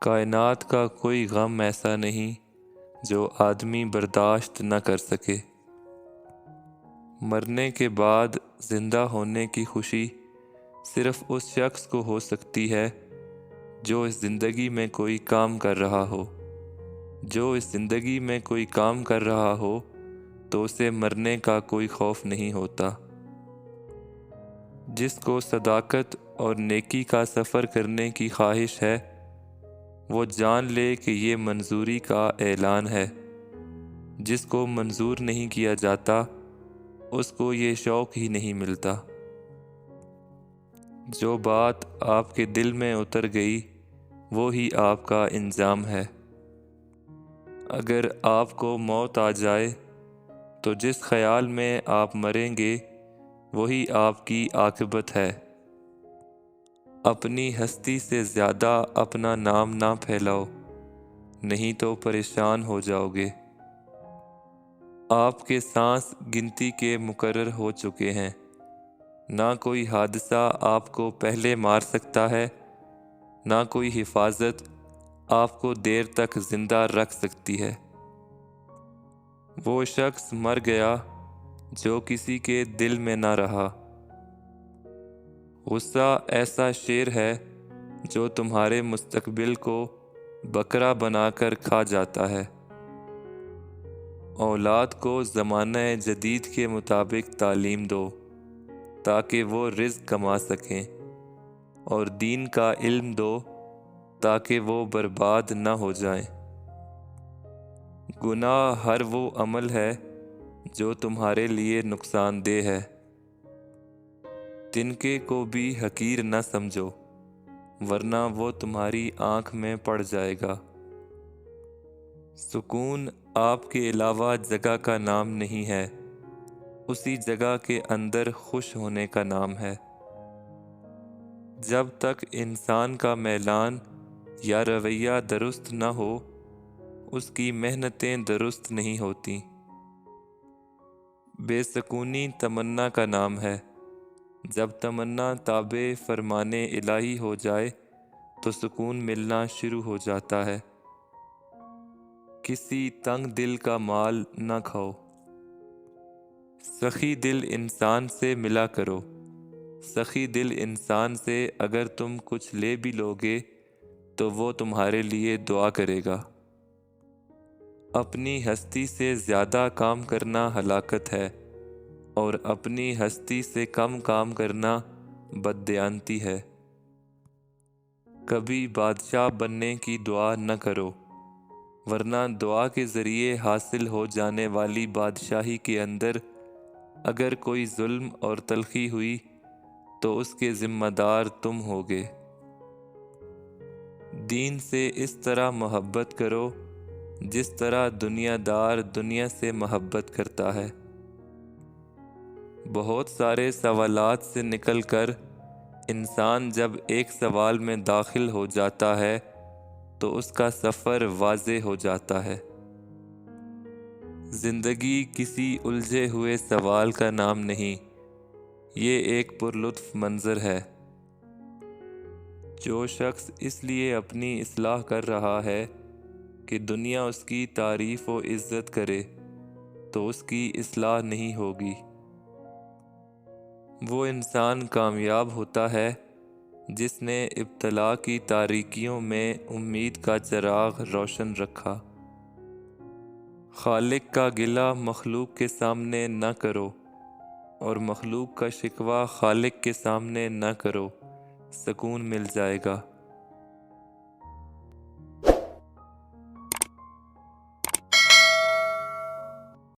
کائنات کا کوئی غم ایسا نہیں جو آدمی برداشت نہ کر سکے۔ مرنے کے بعد زندہ ہونے کی خوشی صرف اس شخص کو ہو سکتی ہے جو اس زندگی میں کوئی کام کر رہا ہو۔ جو اس زندگی میں کوئی کام کر رہا ہو تو اسے مرنے کا کوئی خوف نہیں ہوتا۔ جس کو صداقت اور نیکی کا سفر کرنے کی خواہش ہے وہ جان لے کہ یہ منظوری کا اعلان ہے۔ جس کو منظور نہیں کیا جاتا اس کو یہ شوق ہی نہیں ملتا۔ جو بات آپ کے دل میں اتر گئی وہی آپ کا انجام ہے۔ اگر آپ کو موت آ جائے تو جس خیال میں آپ مریں گے وہی آپ کی عاقبت ہے۔ اپنی ہستی سے زیادہ اپنا نام نہ پھیلاؤ، نہیں تو پریشان ہو جاؤ گے۔ آپ کے سانس گنتی کے مقرر ہو چکے ہیں۔ نہ کوئی حادثہ آپ کو پہلے مار سکتا ہے، نہ کوئی حفاظت آپ کو دیر تک زندہ رکھ سکتی ہے۔ وہ شخص مر گیا جو کسی کے دل میں نہ رہا۔ غصہ ایسا شیر ہے جو تمہارے مستقبل کو بکرا بنا کر کھا جاتا ہے۔ اولاد کو زمانہ جدید کے مطابق تعلیم دو تاکہ وہ رزق کما سکیں، اور دین کا علم دو تاکہ وہ برباد نہ ہو جائیں۔ گناہ ہر وہ عمل ہے جو تمہارے لیے نقصان دہ ہے۔ تنکے کو بھی حقیر نہ سمجھو ورنہ وہ تمہاری آنکھ میں پڑ جائے گا۔ سکون آپ کے علاوہ جگہ کا نام نہیں ہے، اسی جگہ کے اندر خوش ہونے کا نام ہے۔ جب تک انسان کا میلان یا رویہ درست نہ ہو اس کی محنتیں درست نہیں ہوتی۔ بے سکونی تمنا کا نام ہے۔ جب تمنا تابع فرمان الہی ہو جائے تو سکون ملنا شروع ہو جاتا ہے۔ کسی تنگ دل کا مال نہ کھاؤ، سخی دل انسان سے ملا کرو۔ سخی دل انسان سے اگر تم کچھ لے بھی لوگے تو وہ تمہارے لیے دعا کرے گا۔ اپنی ہستی سے زیادہ کام کرنا ہلاکت ہے، اور اپنی ہستی سے کم کام کرنا بددیانتی ہے۔ کبھی بادشاہ بننے کی دعا نہ کرو، ورنہ دعا کے ذریعے حاصل ہو جانے والی بادشاہی کے اندر اگر کوئی ظلم اور تلخی ہوئی تو اس کے ذمہ دار تم ہوگے۔ دین سے اس طرح محبت کرو جس طرح دنیا دار دنیا سے محبت کرتا ہے۔ بہت سارے سوالات سے نکل کر انسان جب ایک سوال میں داخل ہو جاتا ہے تو اس کا سفر واضح ہو جاتا ہے۔ زندگی کسی الجھے ہوئے سوال کا نام نہیں، یہ ایک پرلطف منظر ہے۔ جو شخص اس لیے اپنی اصلاح کر رہا ہے کہ دنیا اس کی تعریف و عزت کرے تو اس کی اصلاح نہیں ہوگی۔ وہ انسان کامیاب ہوتا ہے جس نے ابتلا کی تاریکیوں میں امید کا چراغ روشن رکھا۔ خالق کا گلہ مخلوق کے سامنے نہ کرو، اور مخلوق کا شکوہ خالق کے سامنے نہ کرو، سکون مل جائے گا۔